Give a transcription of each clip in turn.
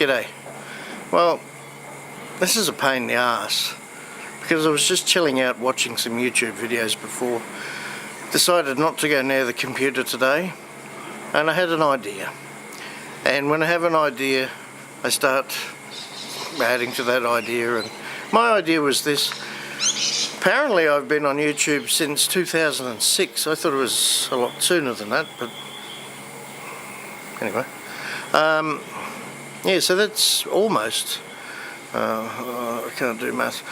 G'day. Well, this is a pain in the ass because I was just chilling out watching some YouTube videos before. Decided not to go near the computer today, and I had an idea. And when I have an idea, I start adding to that idea, and my idea was this. Apparently I've been on YouTube since 2006. I thought it was a lot sooner than that, but anyway. Yeah, so that's almost, I can't do maths,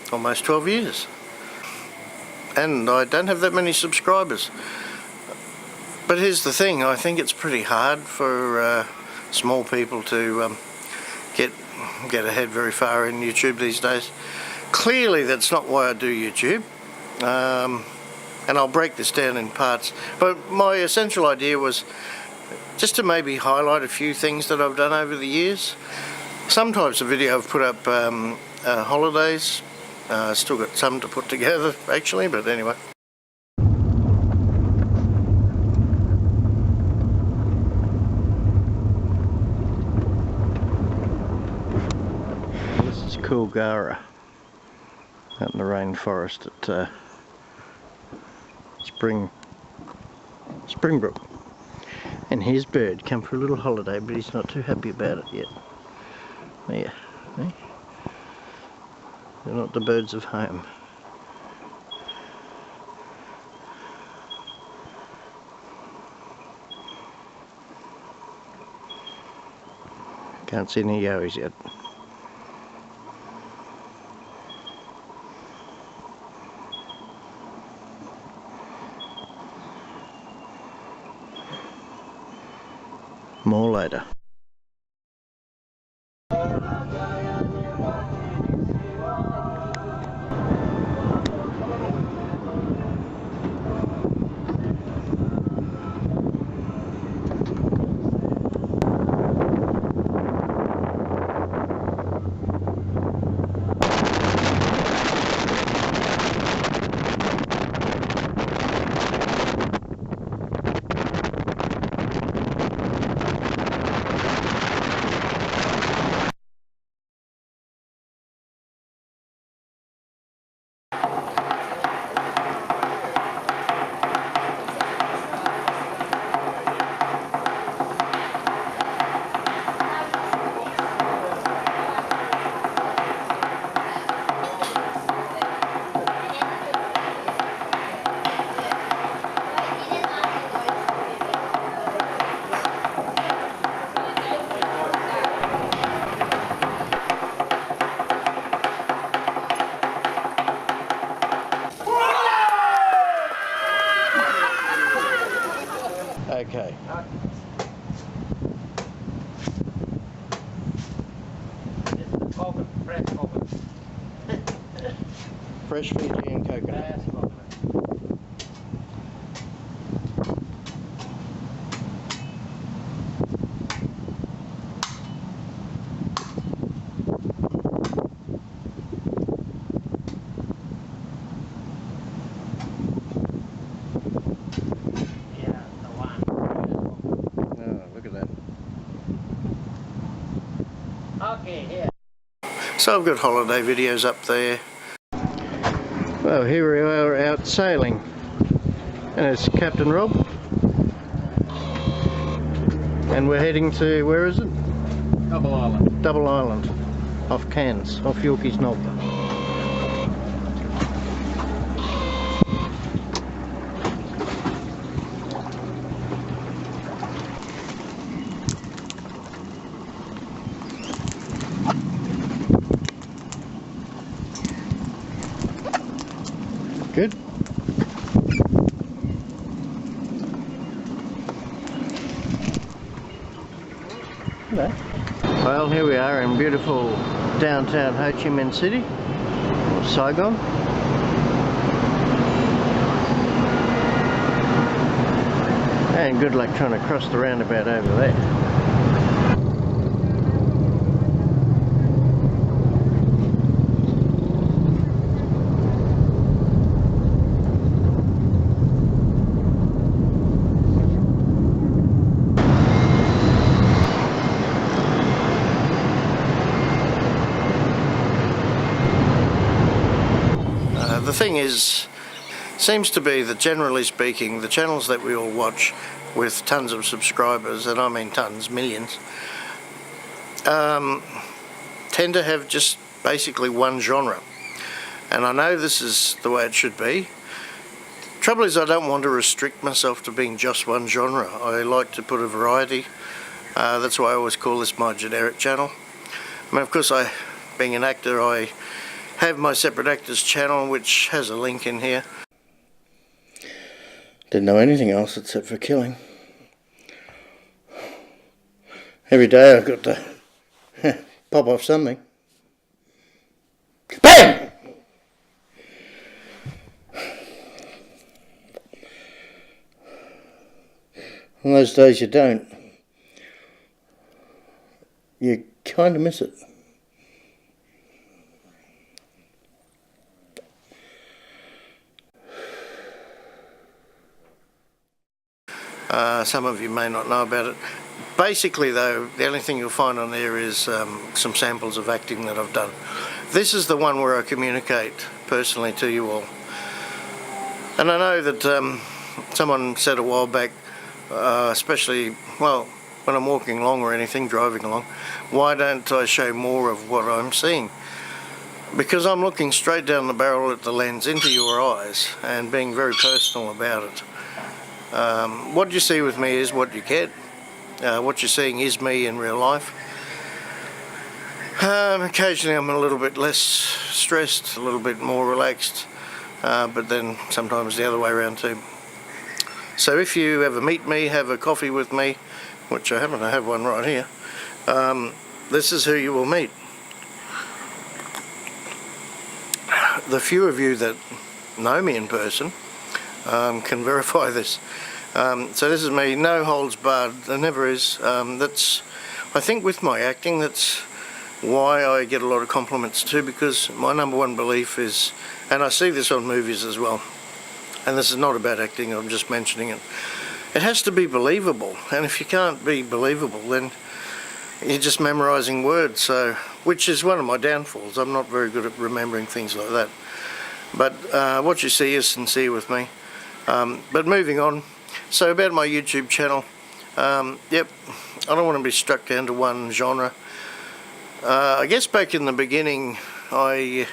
almost 12 years. And I don't have that many subscribers. But here's the thing, I think it's pretty hard for small people to get ahead very far in YouTube these days. Clearly that's not why I do YouTube, and I'll break this down in parts. But my essential idea was just to maybe highlight a few things that I've done over the years. Some types of video I've put up holidays. Still got some to put together actually, but anyway. This is Coolgara out in the rainforest at Springbrook. And here's Bird, come for a little holiday, but he's not too happy about it yet. There, eh? They're not the birds of home. Can't see any yowies yet. More later. Okay. Fresh Fijian coconut. Okay, here. So I've got holiday videos up there. Well, here we are out sailing, and it's Captain Rob, and we're heading to, where is it? Double Island. Double Island, off Cairns, off Yorkeys Knob. Good. Hello. Well, here we are in beautiful downtown Ho Chi Minh City, or Saigon. And good luck trying to cross the roundabout over there. thing is, seems to be that generally speaking, the channels that we all watch with tons of subscribers, and I mean tons, millions, tend to have just basically one genre. And I know this is the way it should be. Trouble is, I don't want to restrict myself to being just one genre. I like to put a variety. That's why I always call this my generic channel. I mean, of course, being an actor, I have my separate actors channel, which has a link in here. Didn't know anything else except for killing. Every day I've got to pop off something. BAM! On those days you don't, you kind of miss it. Some of you may not know about it. Basically though, the only thing you'll find on there is some samples of acting that I've done. This is the one where I communicate personally to you all. And I know that someone said a while back, especially, well, when I'm walking along or anything, driving along, why don't I show more of what I'm seeing? Because I'm looking straight down the barrel at the lens into your eyes and being very personal about it. What you see with me is what you get. What you're seeing is me in real life. Occasionally I'm a little bit less stressed, a little bit more relaxed, but then sometimes the other way around too. So if you ever meet me, have a coffee with me, which I haven't, I have one right here, this is who you will meet. The few of you that know me in person can verify this. So this is me, no holds barred, there never is. That's, I think with my acting, that's why I get a lot of compliments too, because my number one belief is, and I see this on movies as well, and this is not about acting, I'm just mentioning it, it has to be believable, and if you can't be believable then you're just memorising words, so, which is one of my downfalls. I'm not very good at remembering things like that. But what you see is sincere with me. But moving on, so about my YouTube channel, yep, I don't want to be stuck down to one genre. I guess back in the beginning I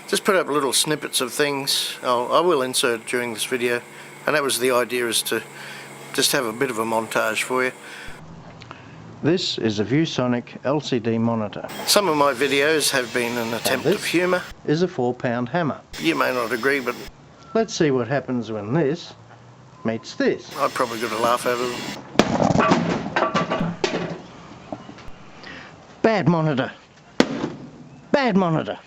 just put up little snippets of things. I will insert during this video, and that was the idea, is to just have a bit of a montage for you. This is a ViewSonic LCD monitor. Some of my videos have been an attempt of humour. Is a 4-pound hammer. You may not agree, but let's see what happens when this meets this. I probably got a laugh out of it. Bad monitor. Bad monitor.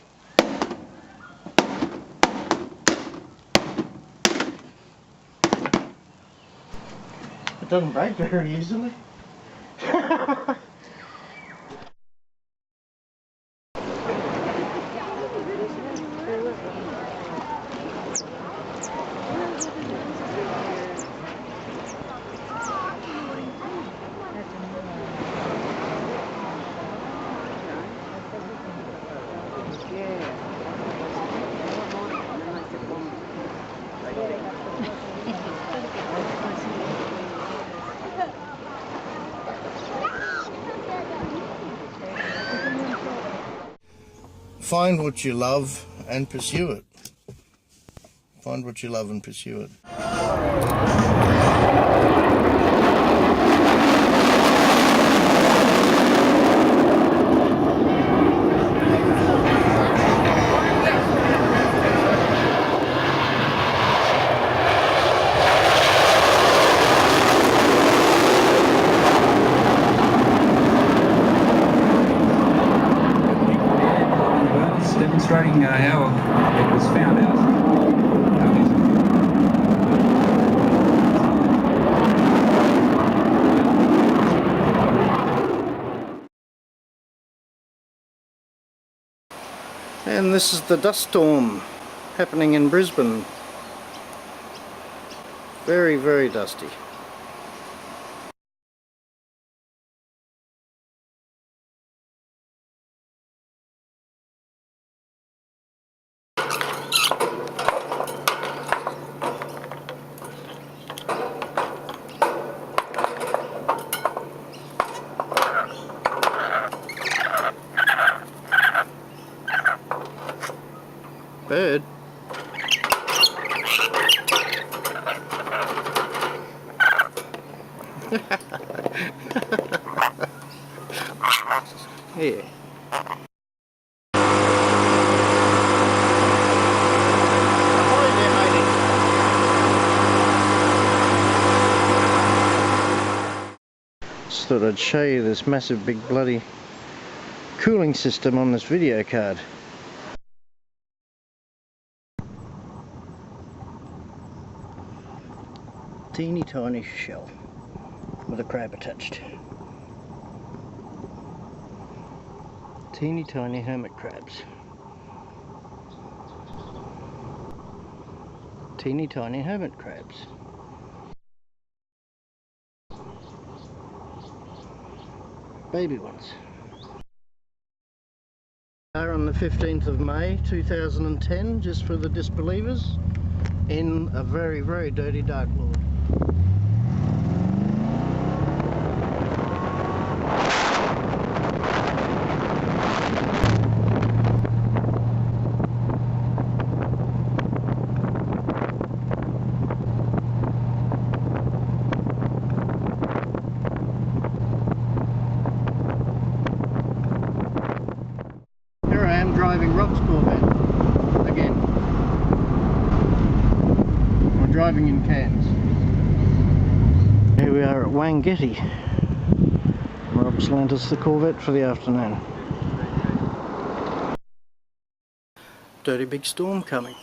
It doesn't break very easily. Find what you love and pursue it. Find what you love and pursue it. Demonstrating how it was found out. And this is the dust storm happening in Brisbane. Very, very dusty. Yeah. Just thought I'd show you this massive big bloody cooling system on this video card. Teeny tiny shell with a crab attached. Teeny tiny hermit crabs. Teeny tiny hermit crabs. Baby ones. On the 15th of May 2010, just for the disbelievers, in a very, very dirty Dark Lord. Here I am driving Rob's Corvette again. We're driving in Cairns. Here we are at Wangeti. Rob's lent us the Corvette for the afternoon. Dirty big storm coming.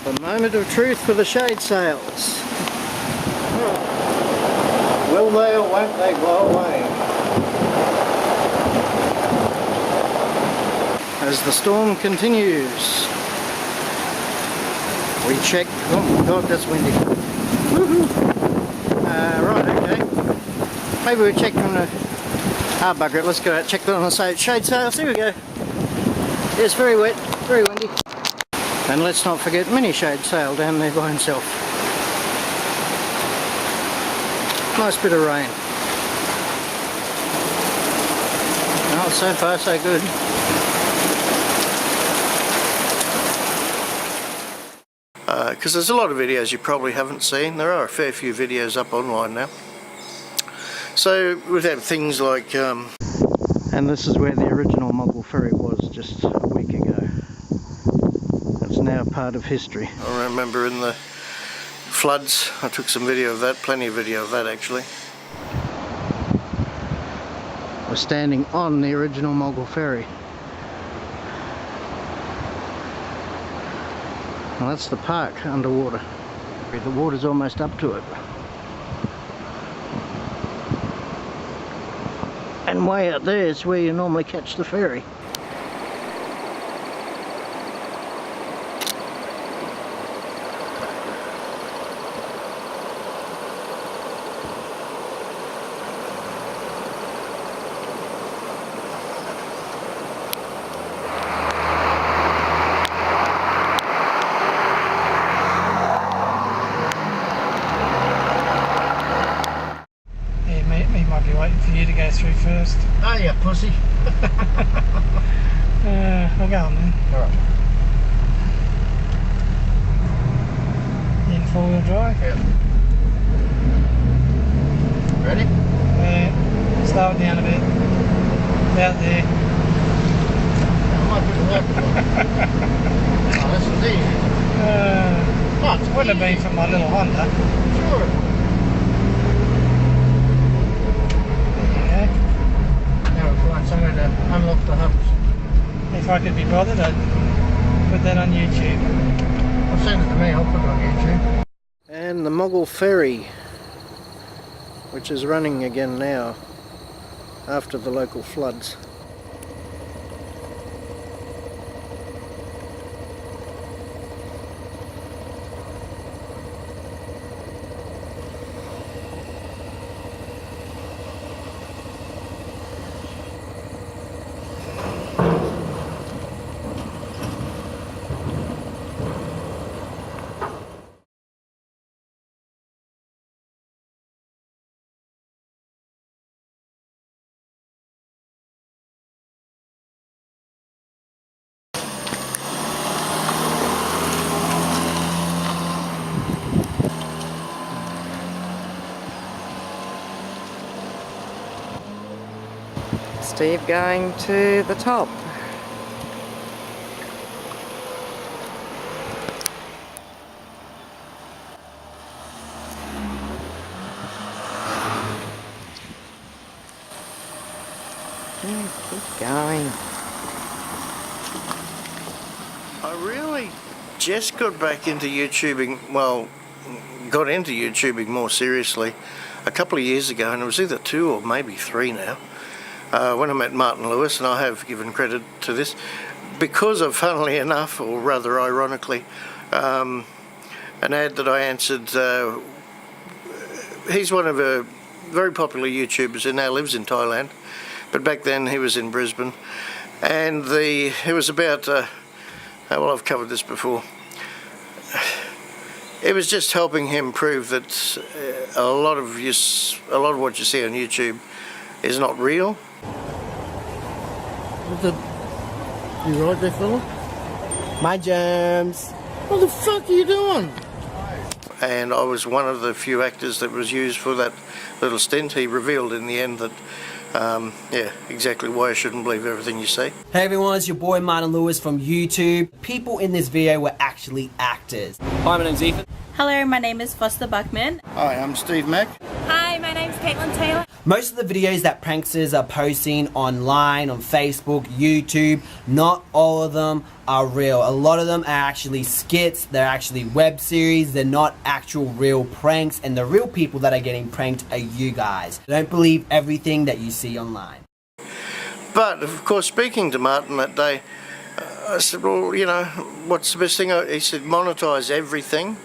The moment of truth for the shade sails. Will they or won't they blow away? As the storm continues, we check. Oh my god, that's windy. Woohoo! Right, okay. Maybe we check from the. Ah, bugger it, let's go out, check that on the shade sails. Here we go. It's very wet, very windy. And let's not forget mini shade sail down there by himself. Nice bit of rain. Oh, so far so good. Because there's a lot of videos you probably haven't seen. There are a fair few videos up online now. So we've had things like... and this is where the original Mogul ferry was just a week ago. It's now part of history. I remember in the floods, I took some video of that, plenty of video of that actually. We're standing on the original Mogul ferry. Well, that's the park underwater. The water's almost up to it. And way out there is where you normally catch the ferry. Waiting for you to go through first. Oh, you pussy. I'll go on then. Alright. In four-wheel drive? Yeah. Ready? Yeah. Slow it down a bit. About there. I might do that. Oh, this is easy. Wouldn't have been from my little Honda. Sure. Somewhere to unlock the hubs. If I could be bothered, I'd put that on YouTube. Well, send it to me, I'll put it on YouTube. And the Mogul ferry, which is running again now after the local floods. Steve going to the top. Keep going. I really just got back into YouTubing, well, got into YouTubing more seriously a couple of years ago, and it was either 2 or maybe 3 now, when I met Martin Lewis, and I have given credit to this because of, funnily enough, or rather ironically, an ad that I answered. He's one of a very popular YouTubers who now lives in Thailand, but back then he was in Brisbane, and it was about, well, I've covered this before. It was just helping him prove that a lot of what you see on YouTube is not real. You right there, fella? My germs. What the fuck are you doing? And I was one of the few actors that was used for that little stint. He revealed in the end that, yeah, exactly why I shouldn't believe everything you see. Hey everyone, it's your boy Martin Lewis from YouTube. People in this video were actually actors. Hi, my name's Ethan. Hello, my name is Foster Buckman. Hi, I'm Steve Mack. Hi, my name's Caitlin Taylor. Most of the videos that pranksters are posting online, on Facebook, YouTube, not all of them are real. A lot of them are actually skits, they're actually web series, they're not actual real pranks, and the real people that are getting pranked are you guys. Don't believe everything that you see online. But, of course, speaking to Martin that day, I said, well, you know, what's the best thing? He said, monetize everything,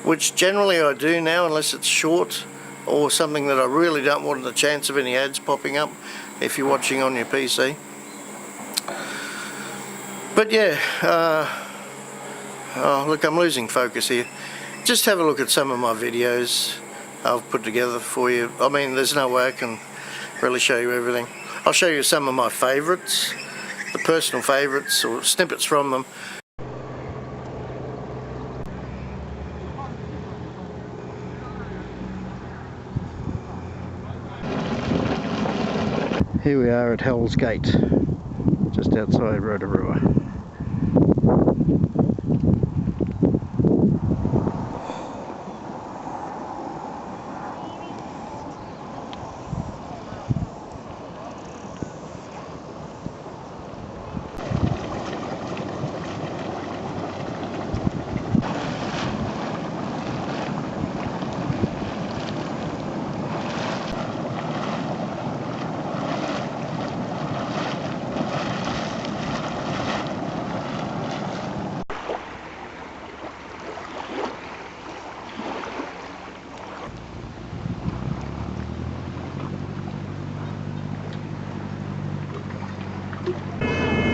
which generally I do now, unless it's short or something that I really don't want the chance of any ads popping up if you're watching on your PC. But yeah, oh, look, I'm losing focus here. Just have a look at some of my videos I've put together for you. I mean, there's no way I can really show you everything. I'll show you some of my favourites, the personal favourites or snippets from them. Here we are at Hell's Gate, just outside Rotorua.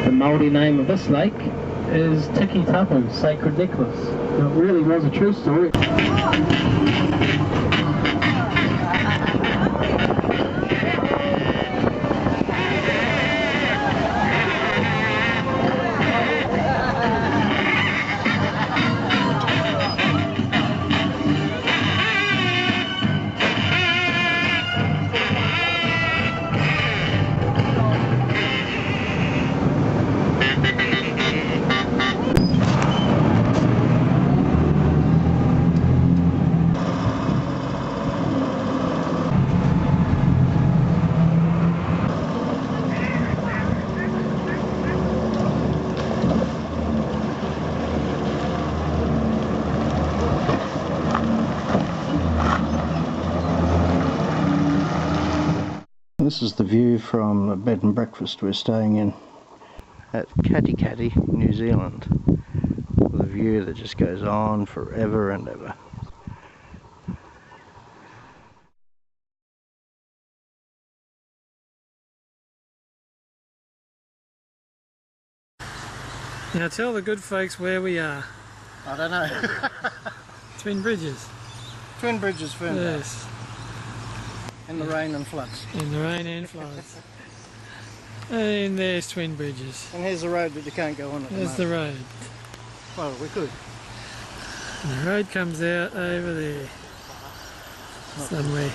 The Maori name of this lake is Tiki Tapu, Sacred Necklace. It really was a true story. This is the view from the bed and breakfast we're staying in at Katikati, New Zealand, with a view that just goes on forever and ever. Now tell the good folks where we are. I don't know. Twin Bridges. Twin Bridges, Ferndale. Yes. In the rain and floods. In the rain and floods. And there's Twin Bridges. And here's the road that you can't go on at There's the road. Well, we could. And the road comes out over there. Somewhere.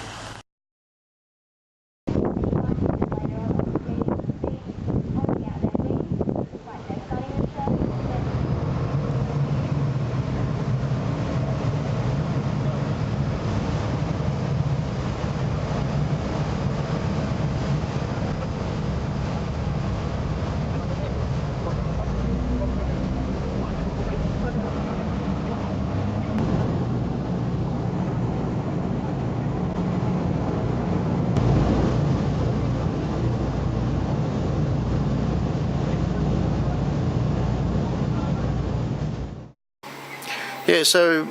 Yeah, so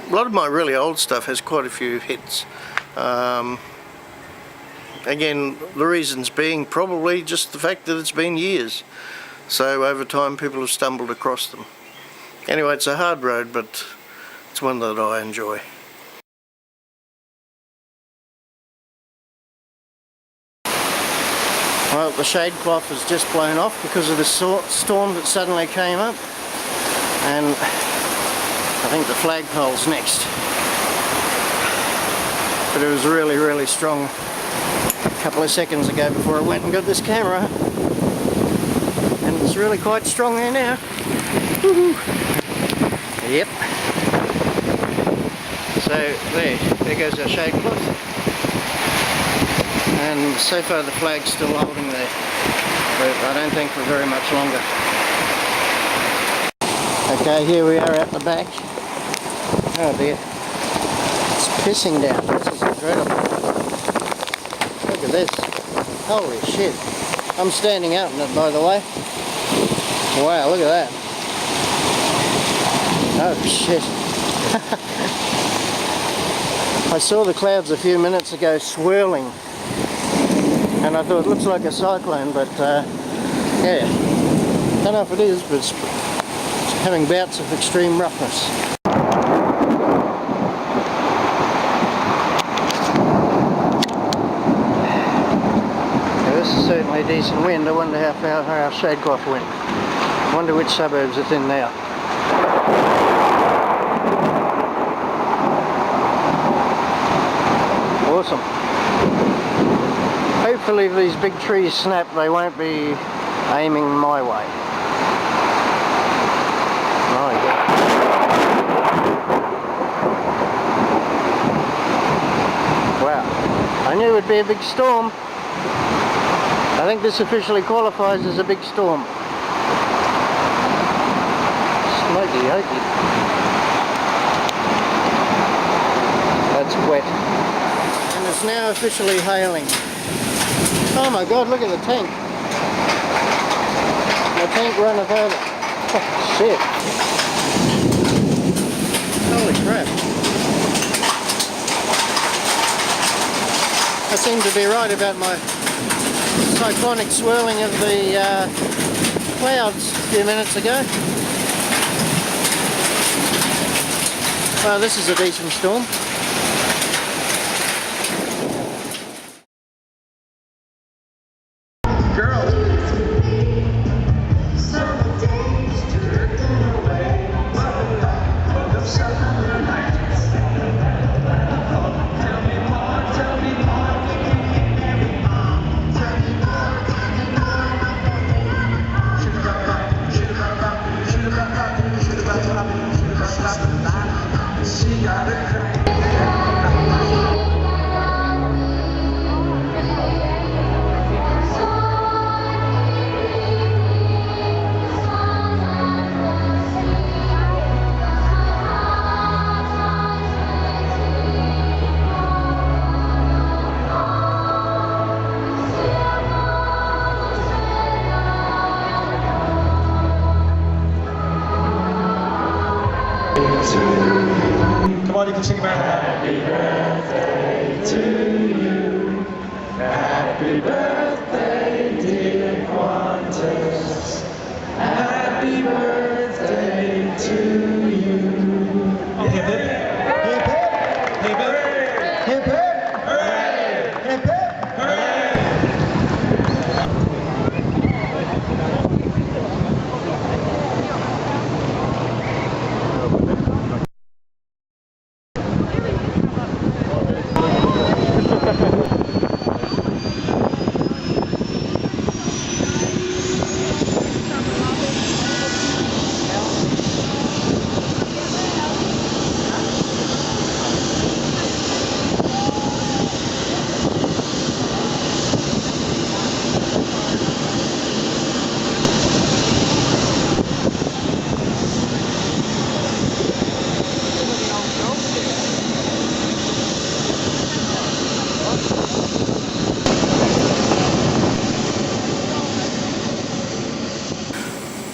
a lot of my really old stuff has quite a few hits. Again, the reasons being probably just the fact that it's been years. So over time people have stumbled across them. Anyway, it's a hard road, but it's one that I enjoy. Well, the shade cloth has just blown off because of the storm that suddenly came up, and I think the flagpole's next. But it was really, really strong a couple of seconds ago before I went and got this camera, and it's really quite strong there now. Woohoo! Yep. So there goes our shade cloth. And so far the flag's still holding there, but I don't think for very much longer. Okay, here we are at the back. Oh dear, it's pissing down. This is incredible. Look at this. Holy shit. I'm standing out in it, by the way. Wow, look at that. Oh shit. I saw the clouds a few minutes ago swirling, and I thought it looks like a cyclone, but yeah, don't know if it is, but it's having bouts of extreme roughness. Now, this is certainly a decent wind. I wonder how far our shade cloth went. I wonder which suburbs it's in now. Awesome. Hopefully if these big trees snap, they won't be aiming my way. My God. Wow. I knew it would be a big storm. I think this officially qualifies as a big storm. Smoky hokey. That's wet. And it's now officially hailing. Oh my God, look at the tank. The tank runneth over. Oh, shit. Holy crap. I seem to be right about my cyclonic swirling of the clouds a few minutes ago. Well, this is a decent storm. Come on, you can sing about Happy birthday to you. Happy birthday, dear Qantas. Happy birthday to you. Hip hip. Hip hip. Hip hip. Hip hip. Hooray. Hip hip. Hooray.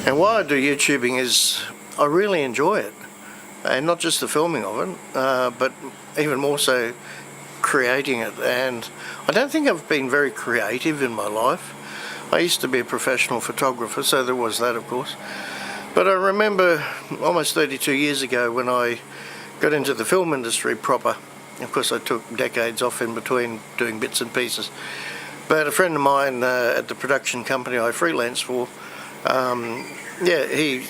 And why I do YouTubing is I really enjoy it. and not just the filming of it, but even more so creating it. And I don't think I've been very creative in my life. I used to be a professional photographer, so there was that, of course. But I remember almost 32 years ago when I got into the film industry proper. Of course, I took decades off in between doing bits and pieces. But a friend of mine at the production company I freelanced for, yeah, he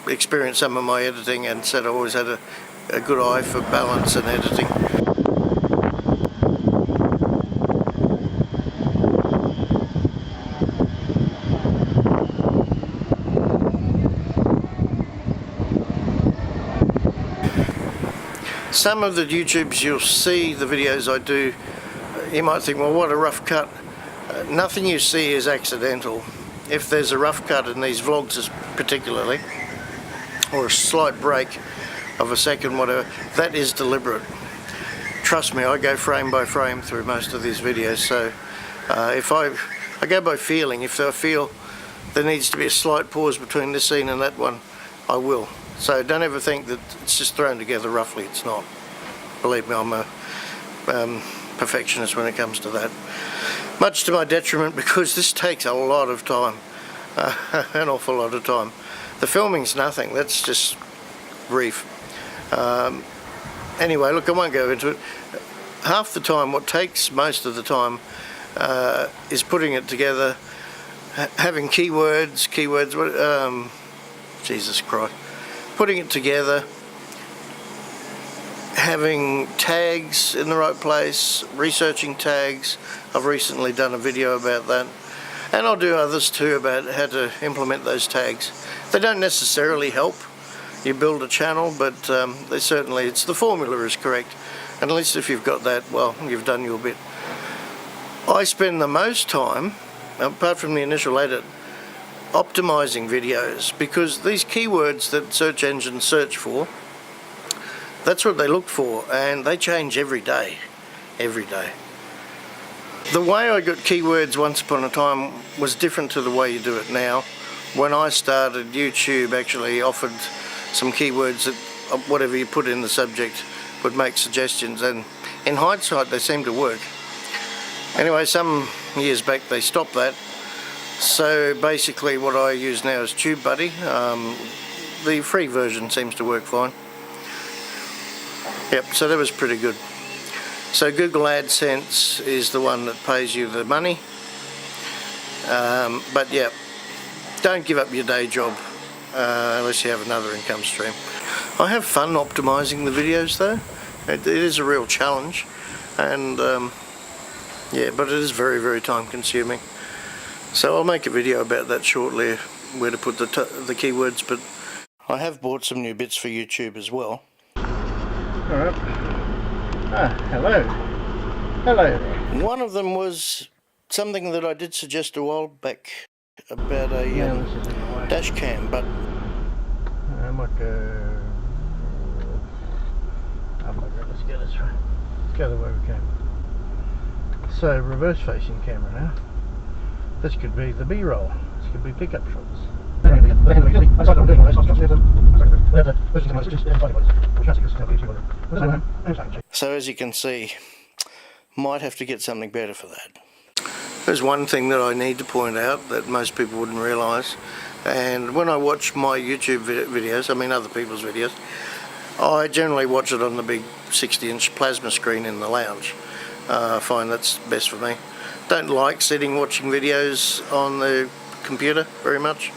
experienced some of my editing and said I always had a good eye for balance and editing. Some of the YouTubes you'll see, the videos I do, you might think, well, what a rough cut. Nothing you see is accidental. If there's a rough cut in these vlogs particularly, or a slight break of a second, whatever, that is deliberate. Trust me, I go frame by frame through most of these videos, so if I go by feeling. If I feel there needs to be a slight pause between this scene and that one, I will. So don't ever think that it's just thrown together roughly. It's not. Believe me, I'm a perfectionist when it comes to that. Much to my detriment, because this takes a lot of time, an awful lot of time. The filming's nothing. That's just brief. Anyway, look, I won't go into it. Half the time, what takes most of the time, is putting it together, having keywords, Jesus Christ. Putting it together, having tags in the right place, researching tags. I've recently done a video about that, and I'll do others too about how to implement those tags. They don't necessarily help you build a channel, but they certainly, the formula is correct, and at least if you've got that, well, you've done your bit. I spend the most time, apart from the initial edit, optimizing videos, because these keywords that search engines search for, that's what they look for, and they change every day. The way I got keywords once upon a time was different to the way you do it now. When I started, YouTube actually offered some keywords that whatever you put in the subject would make suggestions, and in hindsight they seem to work. Anyway, some years back they stopped that. So basically what I use now is TubeBuddy. The free version seems to work fine. Yep, so that was pretty good. So Google AdSense is the one that pays you the money. But yeah, don't give up your day job unless you have another income stream. I have fun optimizing the videos though. It is a real challenge, and yeah, but it is very, very time consuming. So I'll make a video about that shortly, where to put the keywords, but I have bought some new bits for YouTube as well. Alright. Hello. Hello there. One of them was something that I did suggest a while back about a dash cam, but I might go... let's go this way. Let's go the way we came. So, reverse facing camera now. This could be the B-roll. This could be pickup shots. So as you can see, might have to get something better for that. There's one thing that I need to point out that most people wouldn't realise, and when I watch my YouTube videos, I mean other people's videos, I generally watch it on the big 60-inch plasma screen in the lounge. I find that's best for me. Don't like sitting watching videos on the computer very much.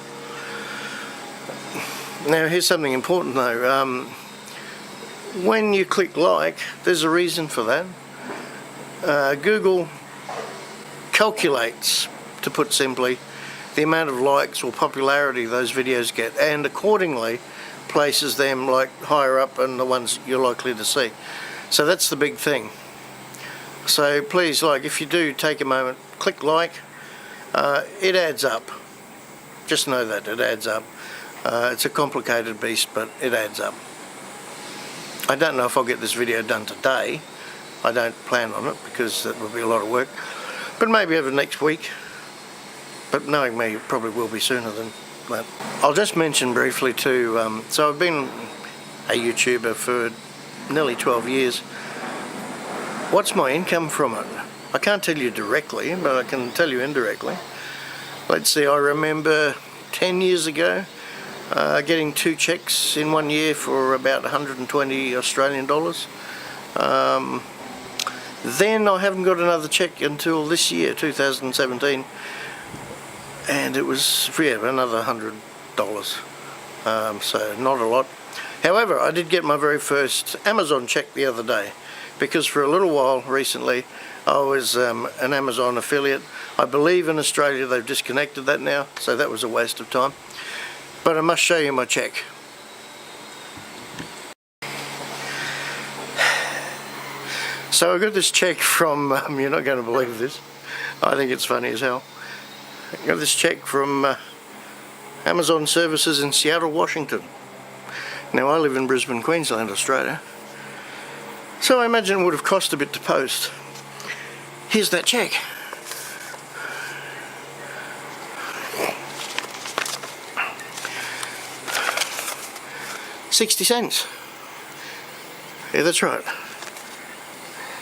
Now here's something important though. When you click like, there's a reason for that. Google calculates, to put simply, the amount of likes or popularity those videos get, and accordingly places them like higher up and the ones you're likely to see. So that's the big thing. So please, like, if you do take a moment, click like. It adds up. Just know that it adds up. It's a complicated beast, but it adds up. I don't know if I'll get this video done today. I don't plan on it because that would be a lot of work. But maybe over next week. But knowing me, it probably will be sooner than that. I'll just mention briefly too, so I've been a YouTuber for nearly 12 years. What's my income from it? I can't tell you directly, but I can tell you indirectly. Let's see, I remember 10 years ago getting 2 checks in 1 year for about 120 Australian dollars. Then I haven't got another check until this year, 2017, and it was, yeah, another $100. So not a lot. However, I did get my very first Amazon check the other day, because for a little while recently I was an Amazon affiliate. I believe in Australia they've disconnected that now, so that was a waste of time. But I must show you my check. So I got this check from, you're not going to believe this, I think it's funny as hell. I got this check from Amazon services in Seattle, Washington. Now I live in Brisbane, Queensland, Australia, so I imagine it would have cost a bit to post. Here's that check. $0.60. Yeah, that's right.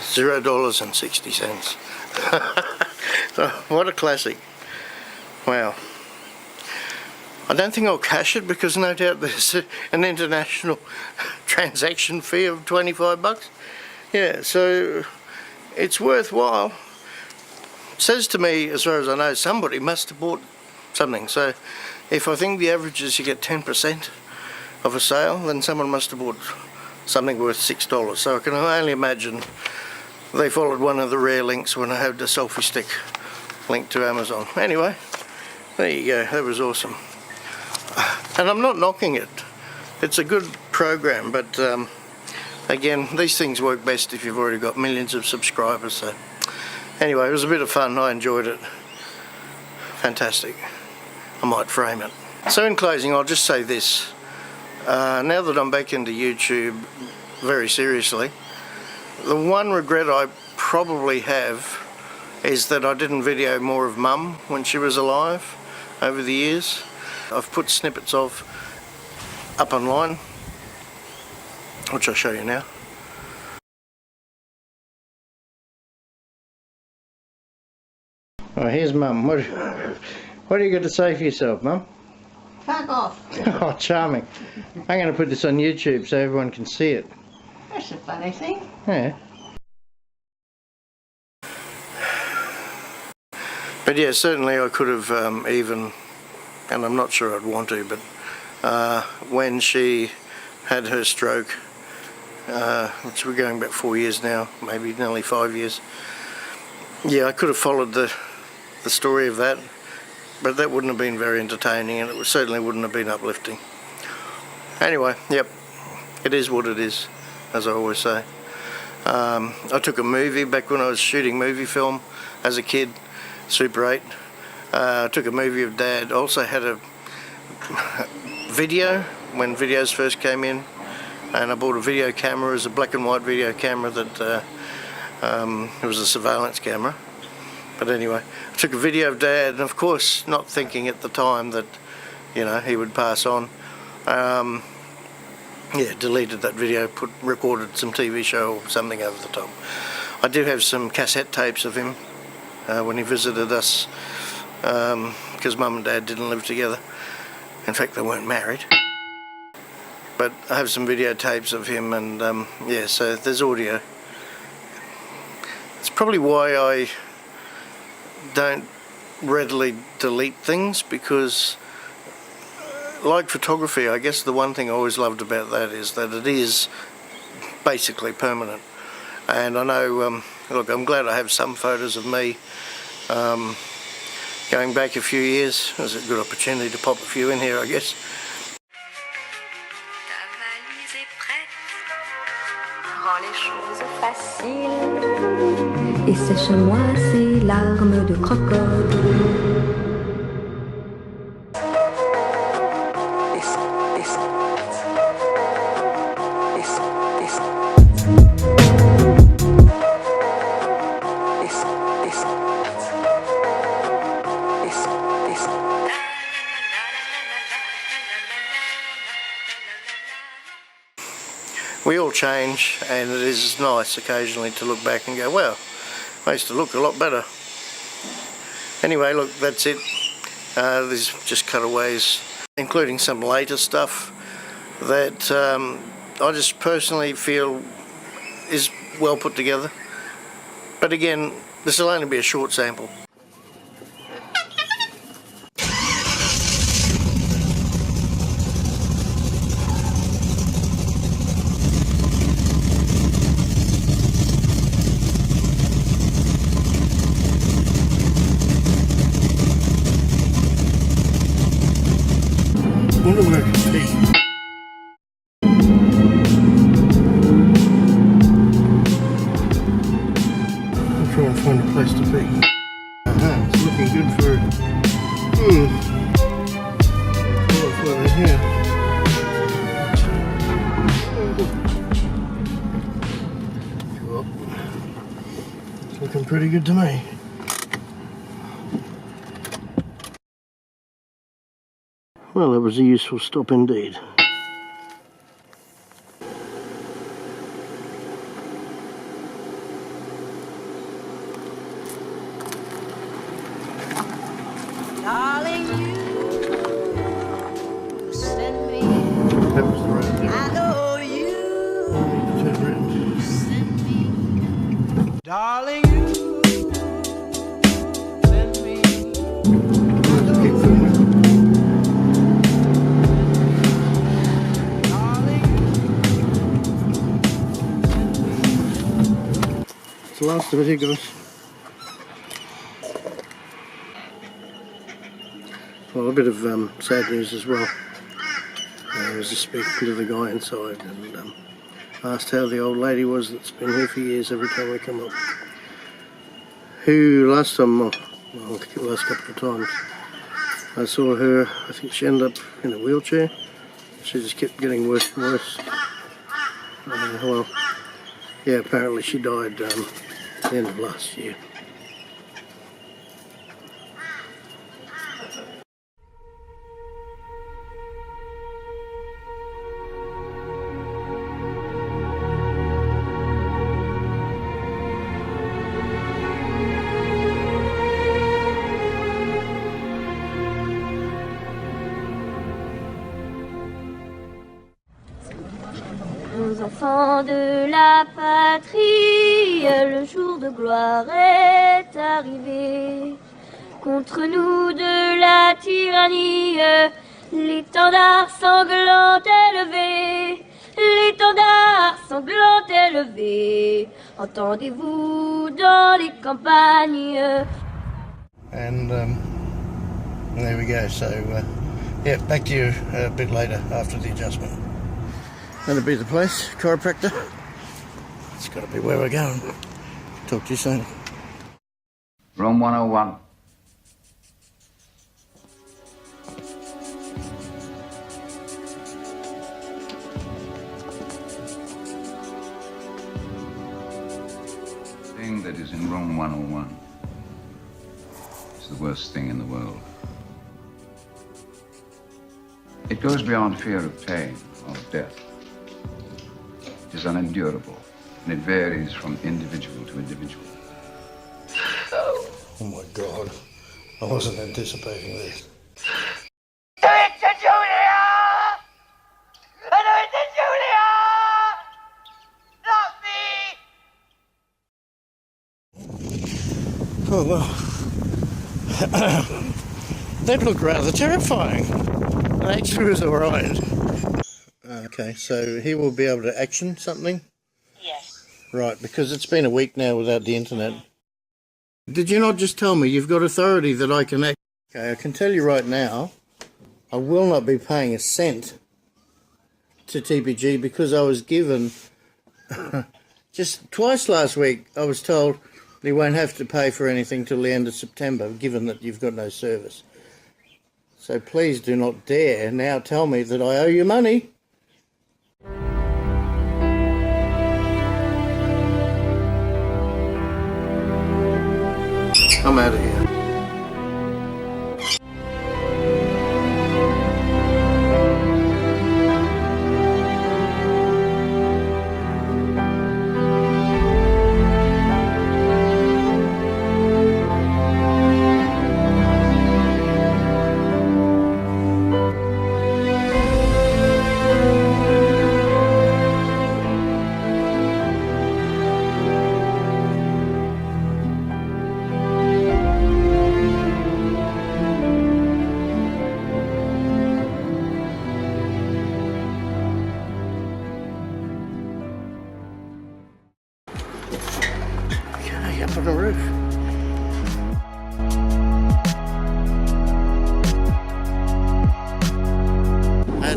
$0.60. So, what a classic. Wow. I don't think I'll cash it because no doubt there's an international transaction fee of 25 bucks. Yeah, so it's worthwhile. It says to me, as far as I know, somebody must have bought something. So if I think the average is you get 10% of a sale, then someone must have bought something worth $6. So I can only imagine they followed one of the rare links when I had the selfie stick linked to Amazon. Anyway, there you go, that was awesome. And I'm not knocking it. It's a good program, but again, these things work best if you've already got millions of subscribers. So anyway, it was a bit of fun. I enjoyed it. Fantastic. I might frame it. So in closing, I'll just say this. Now that I'm back into YouTube very seriously, the one regret I probably have is that I didn't video more of Mum when she was alive over the years. I've put snippets of up online, which I'll show you now. Oh, here's Mum. What do you got to say for yourself, Mum? Fuck off. Oh, charming. I'm going to put this on YouTube so everyone can see it. That's a funny thing. Yeah. But yeah, certainly I could have even, and I'm not sure I'd want to, but when she had her stroke, which we're going back 4 years now, maybe nearly 5 years, yeah, I could have followed the story of that, but that wouldn't have been very entertaining, and it certainly wouldn't have been uplifting. Anyway, yep, it is what it is, as I always say. I took a movie back when I was shooting movie film as a kid, Super 8. I took a movie of Dad. Also had a video when videos first came in, and I bought a video camera as a black and white video camera that it was a surveillance camera. But anyway, I took a video of Dad, and of course not thinking at the time that, you know, he would pass on. Yeah, deleted that video, recorded some TV show or something over the top. I do have some cassette tapes of him when he visited us, because Mum and Dad didn't live together. In fact, they weren't married. But I have some videotapes of him, and yeah, so there's audio. It's probably why I don't readily delete things, because like photography, I guess the one thing I always loved about that is that it is basically permanent. And I know, look, I'm glad I have some photos of me going back a few years. It was a good opportunity to pop a few in here, I guess. Ta valise est prête, rends les choses faciles et sèche-moi ces larmes de crocodile. we all change, and it is nice occasionally to look back and go, well, I used to look a lot better. Anyway, look, that's it. There's just cutaways, including some later stuff that I just personally feel is well put together. But again, this will only be a short sample. I wonder where I can see. I'm trying to find a place to be. It's looking good for further here. Well, it's looking pretty good to me. Well, that was a useful stop indeed. Darling, you send me. That was the road. I know you Turn around. send me. Darling, you send me. Just keep filming. It's the last of it here, guys. Well, a bit of sad news as well. I was just speaking to the guy inside and asked how the old lady was that's been here for years every time I come up. Who last time, well, I think the last couple of times, I saw her, I think she ended up in a wheelchair. She just kept getting worse and worse. Well, yeah, apparently she died at the end of last year. Aux enfants de la patrie, le jour de gloire est arrivé. Contre nous de la tyrannie, l'étendard sanglant élevé, l'étendard sanglant élevé. Entendez-vous dans les campagnes? And there we go. So yeah, back to you a bit later after the adjustment. That'll be the place, chiropractor. It's got to be where we're going. Talk to you soon. Room 101. The thing that is in room 101 is the worst thing in the world. It goes beyond fear of pain, of death. It is unendurable, and it varies from individual to individual. Oh my God, I wasn't anticipating this. Do it to Julia! Do it to Julia! Not me! Oh well, that looked rather terrifying. It actually was alright. Okay, so he will be able to action something? Yes. Right, because it's been a week now without the internet. Did you not just tell me you've got authority that I can act? Okay, I can tell you right now, I will not be paying a cent to TPG because I was given, just twice last week, I was told that you won't have to pay for anything till the end of September, given that you've got no service. So please do not dare now tell me that I owe you money. I'm out of here.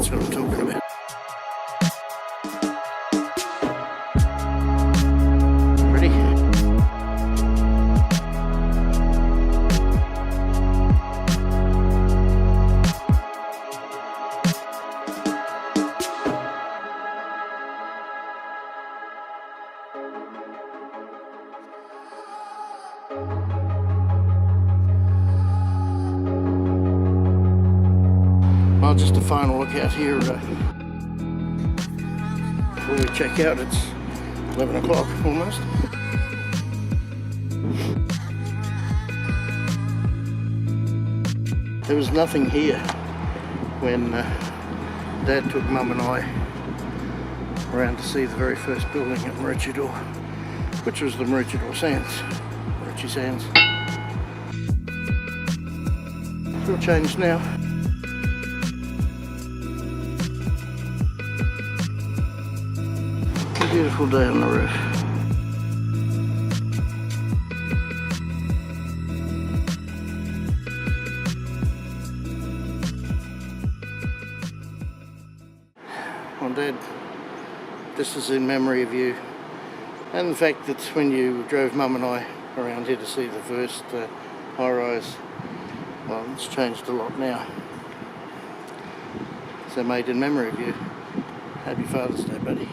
That's what I'm talking about. Ready? Well, just a final look out here before we check out. It's 11 o'clock almost. There was nothing here when Dad took Mum and I around to see the very first building at Maroochydore, which was the Maroochydore Sands. Maroochydore Sands. It's all changed now. A beautiful day on the roof. Well, Dad, this is in memory of you and the fact that when you drove Mum and I around here to see the first high-rise, well, it's changed a lot now. So made in memory of you. Happy Father's Day, buddy.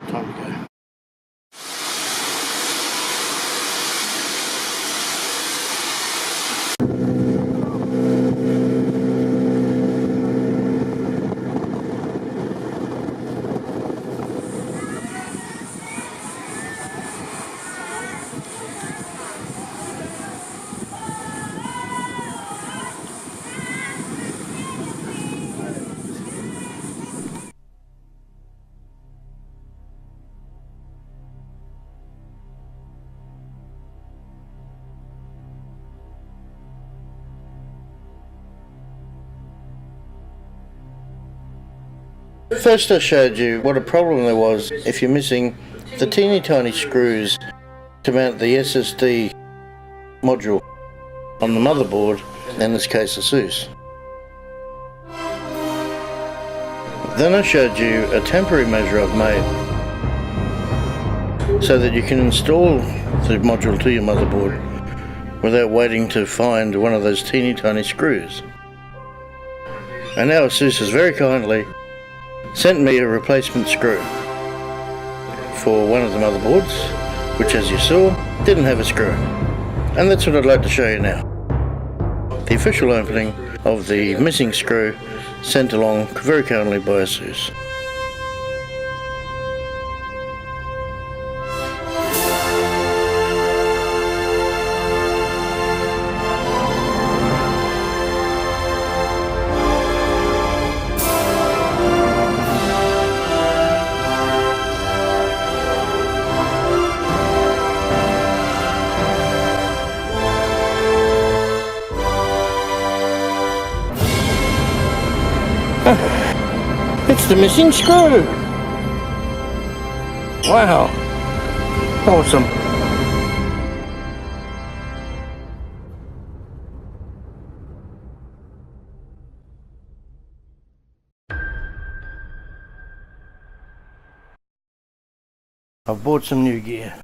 Time to go. First I showed you what a problem there was if you're missing the teeny tiny screws to mount the SSD module on the motherboard, in this case ASUS. Then I showed you a temporary measure I've made so that you can install the module to your motherboard without waiting to find one of those teeny tiny screws. And now ASUS has very kindly sent me a replacement screw for one of the motherboards, which, as you saw, didn't have a screw. And that's what I'd like to show you now. The official opening of the missing screw sent along very kindly by ASUS. It's the missing screw! Wow! Awesome! I've bought some new gear.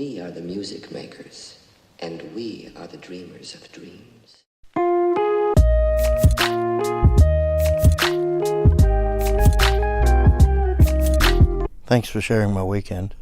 We are the music makers, and we are the dreamers of dreams. Thanks for sharing my weekend.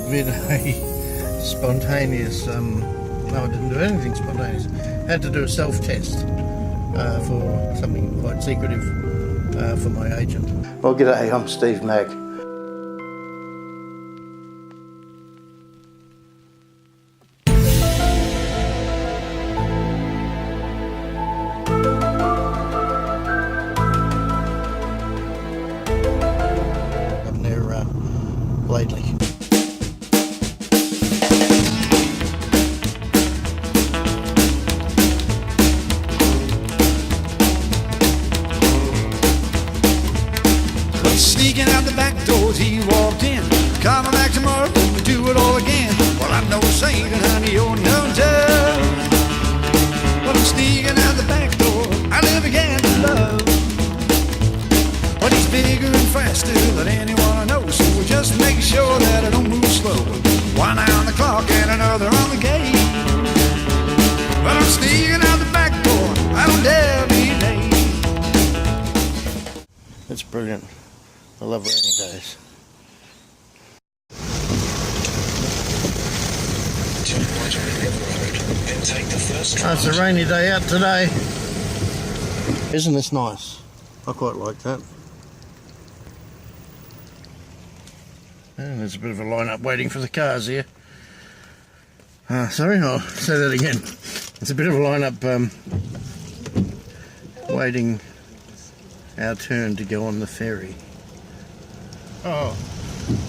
Been a spontaneous, no, I didn't do anything spontaneous. Had to do a self-test for something quite secretive for my agent. Well, g'day, I'm Steve Mack. Up there lately. Sneaking out the back doors, he walked in. Coming back tomorrow, we'll do it all again. Well, I'm no saint, honey, you're no dove. Well, I'm sneaking out the back door, I live again to love. But he's bigger and faster than anyone I know, so we're just making sure that I don't move slow. One eye on the clock and another on the gate. Well, I'm sneaking out the back door, I don't dare be late. It's brilliant. I love rainy days. Oh, it's a rainy day out today. Isn't this nice? I quite like that. And there's a bit of a line-up waiting for the cars here. Sorry, I'll say that again. It's a bit of a line-up waiting our turn to go on the ferry. Oh,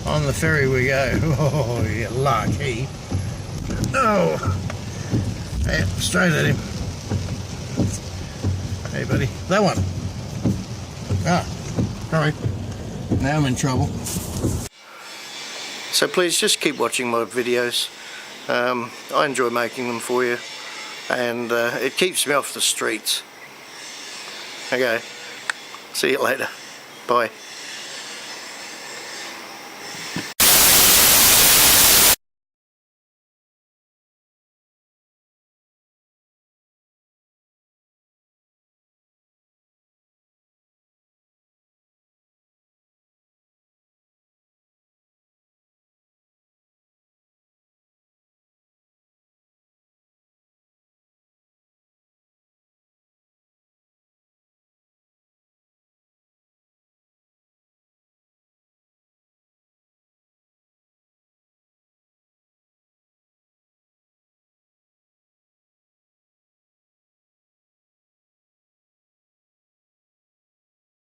on the ferry we go. Oh, you're lucky. Oh, hey, straight at him. Hey, buddy, that one. Ah, sorry. Now I'm in trouble. So please just keep watching my videos. I enjoy making them for you, and it keeps me off the streets. Okay, see you later. Bye.